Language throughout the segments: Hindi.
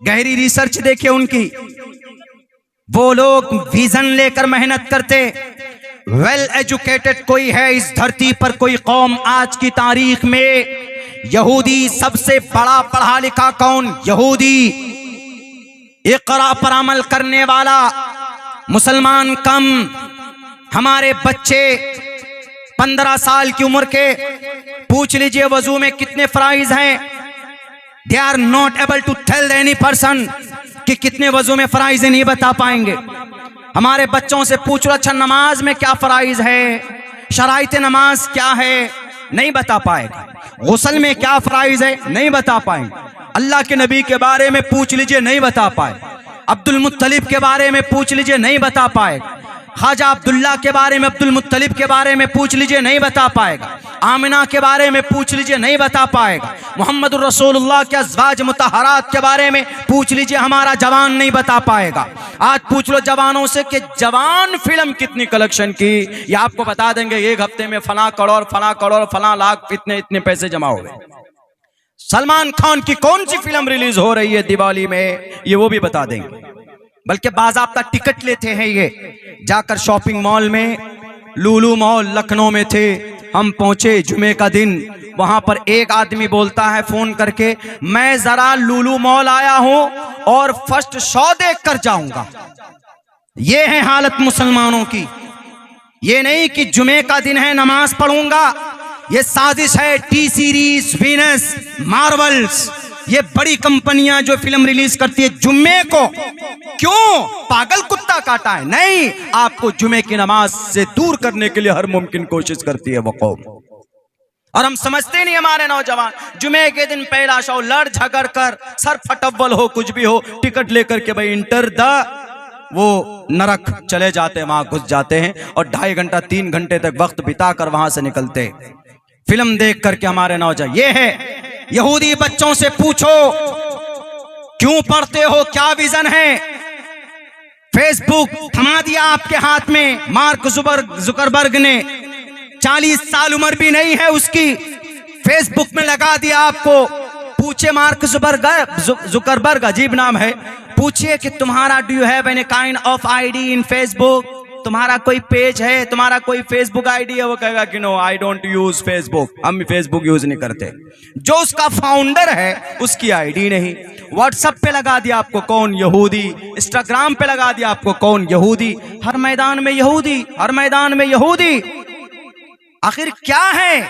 गहरी रिसर्च देखिए उनकी। वो लोग विजन लेकर मेहनत करते। वेल एजुकेटेड कोई है इस धरती पर, कोई कौम आज की तारीख में? यहूदी सबसे बड़ा पढ़ा लिखा कौन? यहूदी। इक़रा पर अमल करने वाला मुसलमान कम। हमारे बच्चे 15 साल की उम्र के, पूछ लीजिए वजू में कितने फराइज हैं। They are not able to tell any person कि कितने वजू में फराइज नहीं बता पाएंगे। हमारे बच्चों से पूछ लो अच्छा नमाज में क्या फराइज है, शराइत नमाज क्या है, नहीं बता पाएगा। गुस्ल में क्या फराइज है, नहीं बता पाएंगे। अल्लाह के नबी के बारे में पूछ लीजिए, नहीं बता पाए। अब्दुल मुत्तलिब के बारे में पूछ लीजिए, नहीं बता पाएगा। ख्वाजा अब्दुल्ला के बारे में, अब्दुल मुत्तलिब के बारे में पूछ लीजिए, नहीं बता पाएगा। आमिना के बारे में पूछ लीजिए, नहीं बता पाएगा। मोहम्मद रसूलुल्लाह के अज़वाज मुतहरात के बारे में पूछ लीजिए, हमारा जवान नहीं बता पाएगा। आज पूछ लो जवानों से कि जवान फिल्म कितनी कलेक्शन की, ये आपको बता देंगे एक हफ्ते में फला करोड़ फला लाख इतने पैसे जमा हो गए। सलमान खान की कौन सी फिल्म रिलीज हो रही है दिवाली में, ये वो भी बता देंगे। बल्कि बाज़ाब्ता टिकट लेते हैं ये जाकर शॉपिंग मॉल में। लुलु मॉल लखनऊ में थे, हम पहुंचे जुमे का दिन। वहां पर एक आदमी बोलता है फोन करके, मैं जरा लुलु मॉल आया हूं और फर्स्ट शो देख कर जाऊंगा। ये है हालत मुसलमानों की। ये नहीं कि जुमे का दिन है नमाज पढ़ूंगा। ये साजिश है। टी सीरीज, वीनस, मार्वल्स, ये बड़ी कंपनियां जो फिल्म रिलीज करती है जुम्मे को, क्यों पागल कुत्ता काटा है? नहीं, आपको जुमे की नमाज से दूर करने के लिए हर मुमकिन कोशिश करती है वो कौम। और हम समझते नहीं, हमारे नौजवान जुमे के दिन पहला शो लड़ झगड़ कर, सर फटव्वल हो, कुछ भी हो, टिकट लेकर के भाई इंटर द वो नरक चले जाते हैं, वहां घुस जाते हैं और 2.5 घंटा 3 घंटे तक वक्त बिताकर वहां से निकलते फिल्म देख करके हमारे नौजवान। ये है यहूदी बच्चों से पूछो क्यों पढ़ते हो, क्या विजन है? फेसबुक थमा दिया आपके हाथ में मार्क जुकरबर्ग ने। 40 साल उम्र भी नहीं है उसकी, फेसबुक में लगा दिया आपको। पूछे मार्क जुकरबर्ग, अजीब नाम है, पूछिए कि तुम्हारा do you have any kind of ID in Facebook, तुम्हारा कोई पेज है, तुम्हारा कोई फेसबुक आईडी है? वो कहेगा कि no I don't use Facebook, हम फेसबुक यूज नहीं करते। जो उसका फाउंडर है उसकी आईडी नहीं। व्हाट्सएप पे लगा दिया आपको कौन? यहूदी। इंस्टाग्राम पे लगा दिया आपको कौन? यहूदी। हर मैदान में यहूदी, हर मैदान में यहूदी। आखिर क्या है?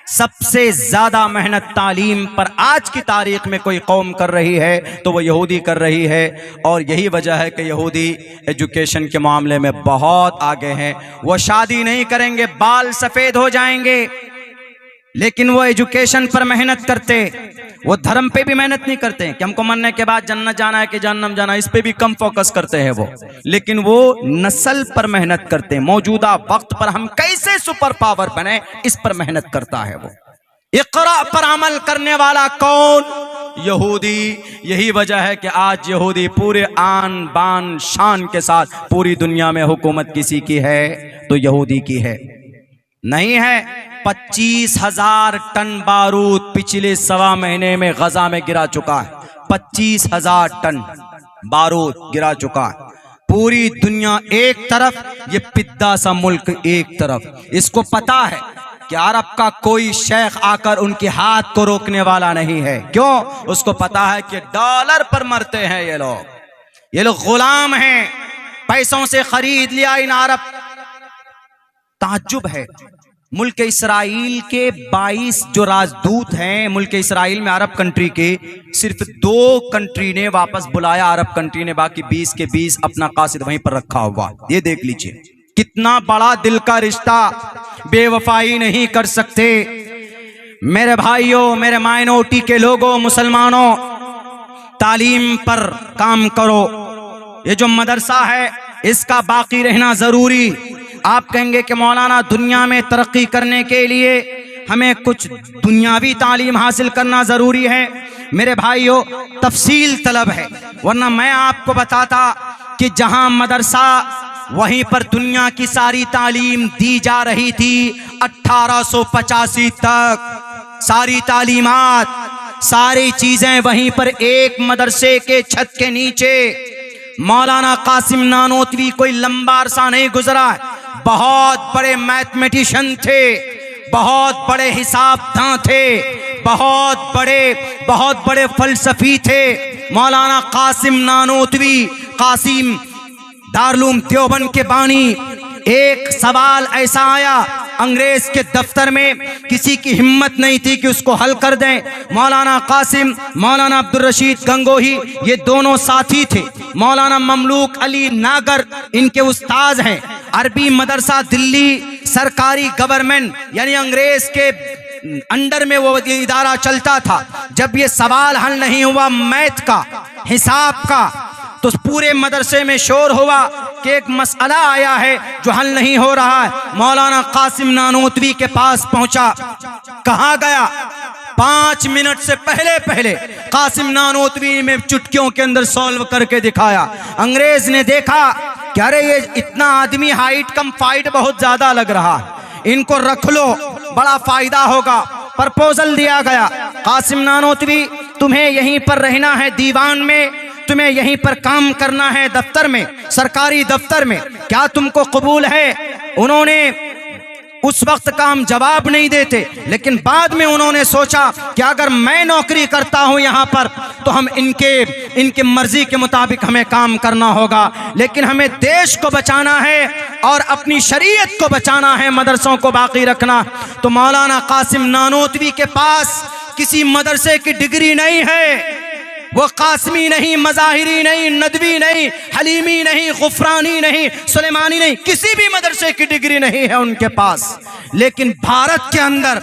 सबसे ज्यादा मेहनत तालीम पर आज की तारीख में कोई कौम कर रही है तो वो यहूदी कर रही है। और यही वजह है कि यहूदी एजुकेशन के मामले में बहुत आगे हैं। वो शादी नहीं करेंगे, बाल सफेद हो जाएंगे, लेकिन वो एजुकेशन पर मेहनत करते। वो धर्म पे भी मेहनत नहीं करते कि हमको मरने के बाद जन्नत जाना है कि जहन्नम जाना है, इस पे भी कम फोकस करते हैं वो। लेकिन वो नस्ल पर मेहनत करते हैं, मौजूदा वक्त पर हम कैसे सुपर पावर बने, इस पर मेहनत करता है वो। इक़रा पर अमल करने वाला कौन? यहूदी। यही वजह है कि आज यहूदी पूरे आन बान शान के साथ पूरी दुनिया में हुकूमत किसी की है तो यहूदी की है। नहीं है। 25,000 टन बारूद पिछले 1.25 महीने में गजा में गिरा चुका है। 25,000 टन बारूद गिरा चुका है। पूरी दुनिया एक तरफ, ये पिद्दा सा मुल्क एक तरफ। इसको पता है कि अरब का कोई शेख आकर उनके हाथ को रोकने वाला नहीं है। क्यों? उसको पता है कि डॉलर पर मरते हैं ये लोग गुलाम हैं, पैसों से खरीद लिया इन अरब। ताज्जुब है, मुल्क इसराइल के 22 जो राजदूत हैं मुल्क इसराइल में, अरब कंट्री के, सिर्फ 2 कंट्री ने वापस बुलाया अरब कंट्री ने, बाकी 20 के 20 अपना कासिद वहीं पर रखा हुआ। ये देख लीजिए कितना बड़ा दिल का रिश्ता, बेवफाई नहीं कर सकते। मेरे भाइयों, मेरे माइनॉरिटी के लोगों, मुसलमानों, तालीम पर काम करो। ये जो मदरसा है इसका बाकी रहना जरूरी। आप कहेंगे कि मौलाना दुनिया में तरक्की करने के लिए हमें कुछ दुनियावी तालीम हासिल करना जरूरी है। मेरे भाइयों, तफसील तलब है, वरना मैं आपको बताता कि जहां मदरसा वहीं पर दुनिया की सारी तालीम दी जा रही थी। 1885 तक सारी तालीमात सारी चीजें वहीं पर एक मदरसे के छत के नीचे। मौलाना कासिम नानोतवी कोई लंबा अरसा नहीं गुजरा, बहुत बड़े मैथमेटिशियन थे, बहुत बड़े हिसाबदां थे, बहुत बड़े फलसफी थे। मौलाना कासिम नानोतवी, कासिम दारुल देवबंद के बानी। एक सवाल ऐसा आया अंग्रेज के दफ्तर में, किसी की हिम्मत नहीं थी कि उसको हल कर दें। मौलाना कासिम, मौलाना अब्दुल रशीद गंगोही, ये दोनों साथी थे। मौलाना ममलूक अली नागर इनके उस्ताद हैं। अरबी मदरसा दिल्ली सरकारी गवर्नमेंट यानी अंग्रेज के अंडर में वो इदारा चलता था। जब ये सवाल हल नहीं हुआ मैथ का, हिसाब का, तो पूरे मदरसे में शोर हुआ कि एक मसला आया है जो हल नहीं हो रहा है। मौलाना कासिम नानोतवी के पास पहुंचा। कहा गया 5 मिनट से पहले कासिम नानोतवी में चुटकियों के अंदर सॉल्व करके दिखाया। अंग्रेज ने देखा कि अरे ये इतना आदमी हाइट कम फाइट बहुत ज्यादा लग रहा है, इनको रख लो, बड़ा फायदा होगा। प्रपोजल दिया गया, कासिम नानोतवी तुम्हें यहीं पर रहना है दीवान में, तुम्हें यहीं पर काम करना है दफ्तर में, सरकारी दफ्तर में, क्या तुमको कबूल है? उन्होंने उस वक्त का हम जवाब नहीं देते, लेकिन बाद में उन्होंने सोचा कि अगर मैं नौकरी करता हूं यहां पर तो हम इनके मर्जी के मुताबिक हमें काम करना होगा, लेकिन हमें देश को बचाना है और अपनी शरीयत को बचाना है, मदरसों को बाकी रखना। तो मौलाना कासिम नानोतवी के पास किसी मदरसे की डिग्री नहीं है, वो कासमी नहीं, मज़ाहिरी नहीं, नदवी नहीं, हलीमी नहीं, गुफरानी नहीं, सुलेमानी नहीं, किसी भी मदरसे की डिग्री नहीं है उनके पास। लेकिन भारत के अंदर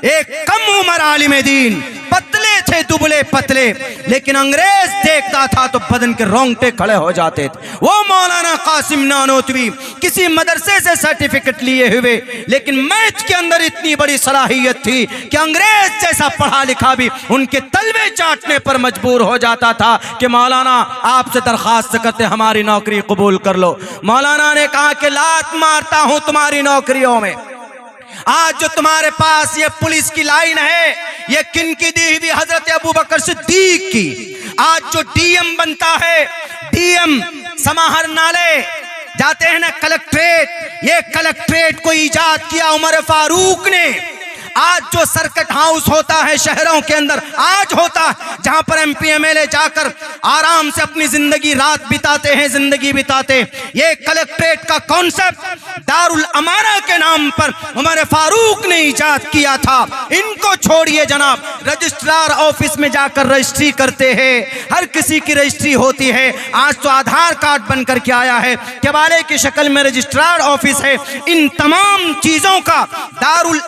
एक कम उम्र आलिम दीन, पतले थे, दुबले पतले, लेकिन अंग्रेज देखता था तो बदन के रोंगटे खड़े हो जाते थे। वो मौलाना कासिम नानोतवी किसी मदरसे से सर्टिफिकेट लिए हुए, लेकिन मैथ के अंदर इतनी बड़ी सलाहियत थी कि अंग्रेज जैसा पढ़ा लिखा भी उनके तलवे चाटने पर मजबूर हो जाता था कि मौलाना आपसे दरखास्त करते हमारी नौकरी कबूल कर लो। मौलाना ने कहा कि लात मारता हूं तुम्हारी नौकरियों में। आज जो तुम्हारे पास ये पुलिस की लाइन है, ये किन की दी हुई? हजरत अबू बकर सिद्दीक की। आज जो डीएम बनता है, डीएम समाहर नाले जाते हैं ना, कलेक्ट्रेट, ये कलेक्ट्रेट को इजाद किया उमर फारूक ने। आज जो सर्किट हाउस होता है शहरों के अंदर, आज होता है जहां पर एमपी एमएलए जाकर आराम से अपनी जिंदगी रात बिताते हैं, जिंदगी बिताते। ये कलेक्ट्रेट का कॉन्सेप्ट दारुल अमाना के नाम पर उमर फारूक ने इजाद किया था। इनको छोड़िए जनाब, रजिस्ट्रार ऑफिस में जाकर रजिस्ट्री करते हैं, हर किसी की रजिस्ट्री होती है। आज तो आधार कार्ड बनकर के आया है, केवाले की शक्ल में रजिस्ट्रार ऑफिस है। इन तमाम चीजों का दारुल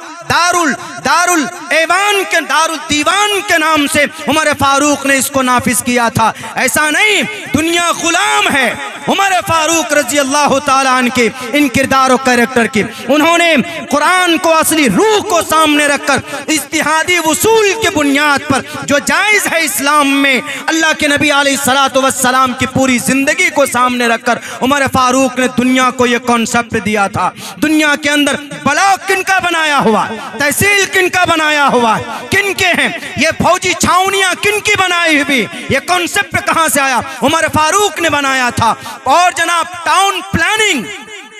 दीवान के नाम से उमर फारूक ने इसको नाफिज किया था। ऐसा नहीं, दुनिया गुलाम है उमर फारूक रजी अल्लाह ताला अन्हु के इन किरदार और कैरेक्टर की। उन्होंने कुरान को असली रूह को सामने रखकर इज्तिहादी उसूल के बुनियाद पर जो जायज़ है इस्लाम में, अल्लाह के नबी अलैहिस्सलातु वस्सलाम की पूरी जिंदगी को सामने रखकर उमर फारूक ने दुनिया को यह कॉन्सेप्ट दिया था। दुनिया के अंदर ब्लॉक किनका बनाया हुआ, तहसील किनका बनाया हुआ, किनके हैं ये फौजी छावनियां किनकी बनाई हुई, ये कॉन्सेप्ट कहां से आया? उमर फारूक ने बनाया था। और जनाब टाउन प्लानिंग,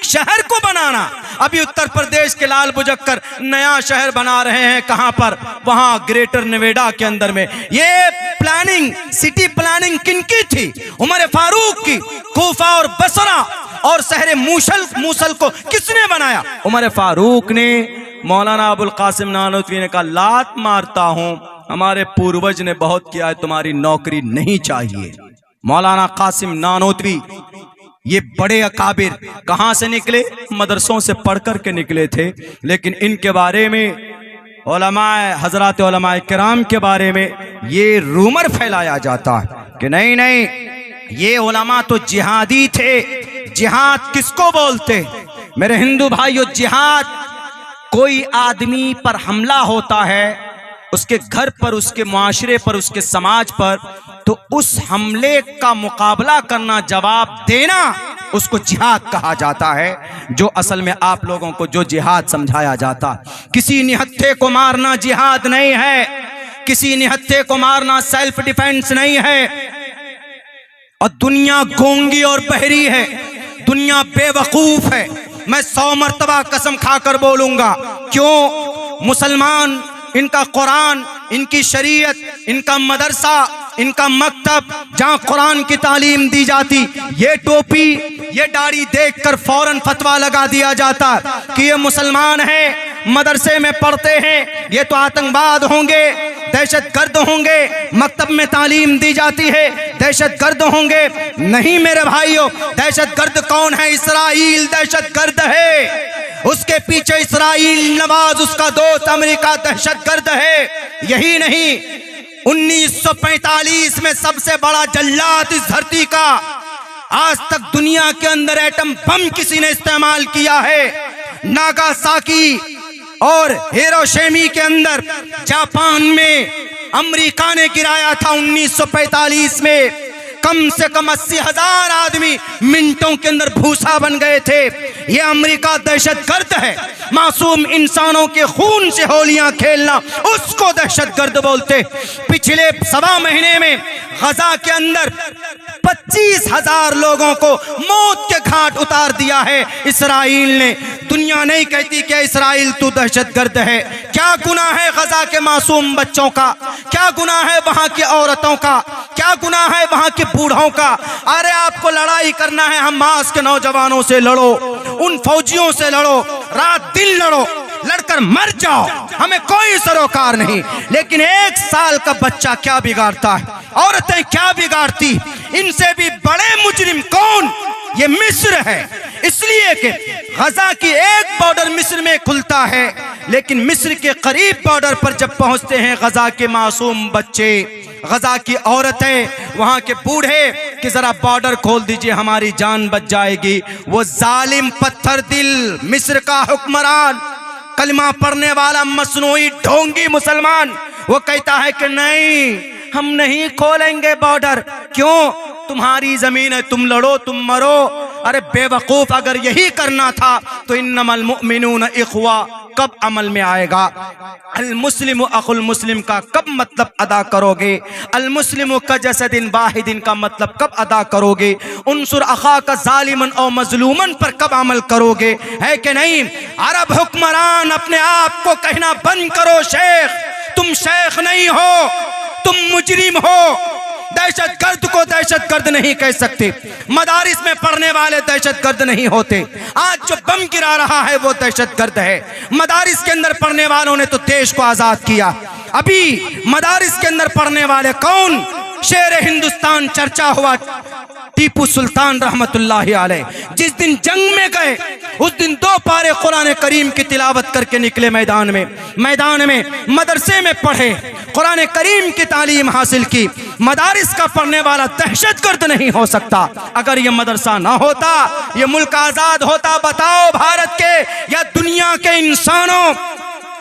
शहर को बनाना, अभी उत्तर प्रदेश के लाल बुजक्कर नया शहर बना रहे हैं, कहां पर? वहां ग्रेटर नोएडा के अंदर में। ये प्लानिंग, सिटी प्लानिंग किनकी थी? उमर फारूक की। कूफा और बसरा और शहर मूसल को किसने बनाया? उमर फारूक ने। मौलाना अबुल कासिम नानोतवी ने कहा लात मारता हूं, हमारे पूर्वज ने बहुत किया है, तुम्हारी नौकरी नहीं चाहिए। मौलाना कासिम नानोतवी ये बड़े अकाबिर कहां से निकले? मदरसों से पढ़ कर के निकले थे। लेकिन इनके बारे में उलमाए हजरात उलमाए किराम के बारे में ये रूमर फैलाया जाता है कि नहीं, ये उलमा तो जिहादी थे। जिहाद किसको बोलते? मेरे हिंदू भाइयों, जिहाद कोई आदमी पर हमला होता है, उसके घर पर, उसके मुआशरे पर, उसके समाज पर, तो उस हमले का मुकाबला करना, जवाब देना, उसको जिहाद कहा जाता है। जो असल में आप लोगों को जो जिहाद समझाया जाता, किसी निहत्थे को मारना जिहाद नहीं है, किसी निहत्थे को मारना सेल्फ डिफेंस नहीं है। और दुनिया गूंगी और बहरी है, दुनिया बेवकूफ है। मैं 100 मर्तबा कसम खाकर बोलूंगा। क्यों? मुसलमान, इनका कुरान, इनकी शरीयत, इनका मदरसा, इनका मकतब जहां कुरान की तालीम दी जाती, ये टोपी, ये दाढ़ी देखकर फौरन फतवा लगा दिया जाता कि ये मुसलमान है, मदरसे में पढ़ते हैं, ये तो आतंकवाद होंगे, दहशतगर्द होंगे। मकतब में तालीम दी जाती है, दहशतगर्द होंगे। नहीं मेरे भाइयों, दहशतगर्द कौन है? इस्राइल दहशतगर्द है। उसके पीछे इस्राइल नवाज, उसका दोस्त अमेरिका दहशतगर्द है। यही नहीं, 1945 में सबसे बड़ा जल्लाद इस धरती का, आज तक दुनिया के अंदर एटम बम किसी ने इस्तेमाल किया है। नागासाकी और हिरोशिमा के अंदर जापान में अमेरिका ने गिराया था 1945 में। कम से कम 80,000 आदमी मिनटों के अंदर भूसा बन गए थे। यह अमेरिका दहशतगर्द है। मासूम इंसानों के खून से होलियां खेलना, उसको दहशतगर्द बोलते। पिछले 1.25 महीने में गजा के अंदर 25,000 लोगों को मौत के घाट उतार दिया है इस्राइल ने। दुनिया नहीं कहती कि इस्राइल तू दहशतगर्द है। क्या गुनाह है गजा के मासूम बच्चों का? क्या गुनाह है वहां की औरतों का? क्या गुनाह है वहां के बूढ़ों का? अरे आपको लड़ाई करना है, हमास के नौजवानों से लड़ो, उन फौजियों से लड़ो, रात दिन लड़ो, लड़कर मर जाओ, हमें कोई सरोकार नहीं। लेकिन 1 साल का बच्चा क्या बिगाड़ता है? औरतें क्या बिगाड़ती? इनसे भी बड़े मुजरिम कौन? ये मिस्र है। इसलिए कि गजा की एक बॉर्डर मिस्र में खुलता है, लेकिन मिस्र के करीब बॉर्डर पर जब पहुंचते हैं गजा के मासूम बच्चे, गजा की औरतें, वहां के बूढ़े कि जरा बॉर्डर खोल दीजिए, हमारी जान बच जाएगी। वो जालिम पत्थर दिल मिस्र का हुक्मरान, कलमा पढ़ने वाला मसनूई ढोंगी मुसलमान, वो कहता है कि नहीं, हम नहीं खोलेंगे बॉर्डर। क्यों? तुम्हारी जमीन है, तुम लड़ो, तुम मरो। अरे बेवकूफ, अगर यही करना था तो इन्नमल मुमिनून इख्वा कब अमल में आएगा? अल मुस्लिम अखुल मुस्लिम का कब मतलब अदा करोगे? अल मुस्लिम का जसदिन वाहिदिन का मतलब कब अदा करोगे? उनसुर अखा का जालिमन और मजलूमन पर कब अमल करोगे? है कि नहीं? अरब हुक्मरान अपने आप को कहना बंद करो, शेख। तुम शेख नहीं हो, तुम मुजरिम हो। दहशतगर्द को दहशतगर्द नहीं कह सकते। मदारिस में पढ़ने वाले दहशतगर्द नहीं होते। आज जो बम गिरा रहा है वो दहशतगर्द है। मदारिस के अंदर पढ़ने वालों ने तो देश को आजाद किया। अभी मदारिस के अंदर पढ़ने वाले कौन? शेर हिंदुस्तान चर्चा हुआ टीपू सुल्तान रहमतुल्लाहि अलैह। जिस दिन जंग में गए उस दिन 2 पारे कुरान करीम की तिलावत करके निकले मैदान में मदरसे में पढ़े, कुरान करीम की तालीम हासिल की। मदारिस का पढ़ने वाला दहशतगर्द नहीं हो सकता। अगर ये मदरसा ना होता, ये मुल्क आजाद होता। बताओ भारत के या दुनिया के इंसानों,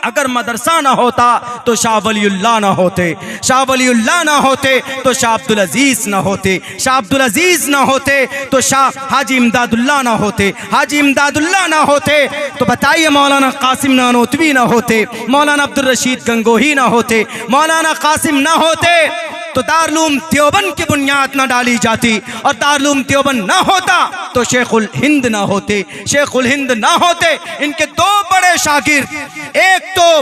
अगर मदरसा ना होता तो शाह वलीउल्लाह ना होते, शाह वलीउल्लाह ना होते तो शाह अब्दुल अजीज ना होते, शाह अब्दुल अजीज ना होते तो शाह हाजी इमदादुल्लाह ना होते, हाजी इमदादुल्लाह ना होते तो बताइए मौलाना कासिम नानोतवी ना होते, मौलाना अब्दुल रशीद गंगोही ना होते, मौलाना कासिम ना होते तो दारुल देवबंद की बुनियाद ना डाली जाती, और दारुल देवबंद ना होता तो शेखुल हिंद ना होते, शेखुल हिंद ना होते इनके 2 बड़े शागिर्द, एक तो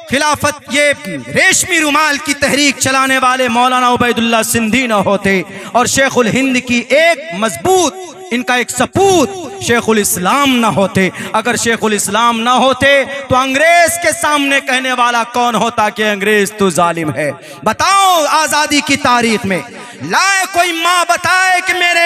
खिलाफत ये रेशमी रुमाल की तहरीक चलाने वाले मौलाना उबैदुल्लाह सिंधी ना होते, और शेखुल हिंद की एक मजबूत, इनका एक सपूत शेखुल इस्लाम ना होते। अगर शेखुल इस्लाम ना होते तो अंग्रेज के सामने कहने वाला कौन होता कि अंग्रेज तो जालिम है? बताओ आजादी की तारीख में लाए कोई माँ बताए कि मेरे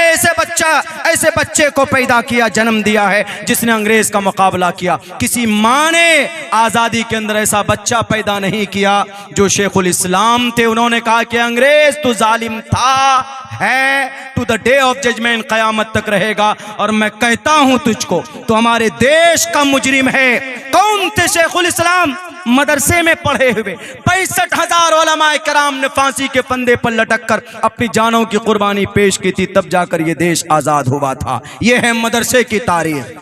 ऐसे बच्चे को पैदा किया, जन्म दिया है जिसने अंग्रेज का मुकाबला किया। किसी माँ ने आजादी के अंदर ऐसा बच्चा पैदा नहीं किया जो शेखुल इस्लाम थे। उन्होंने कहा कि अंग्रेज तो जालिम था, है, to the day of judgement, क़यामत तक रहेगा, और मैं कहता हूं तुझको तो हमारे देश का मुजरिम है। कौन थे शेखुल इस्लाम? मदरसे में पढ़े हुए 65,000 उलमाए किराम ने फांसी के फंदे पर लटक कर अपनी जानों की कुर्बानी पेश की थी, तब जाकर ये देश आजाद हुआ था। ये है मदरसे की तारीख।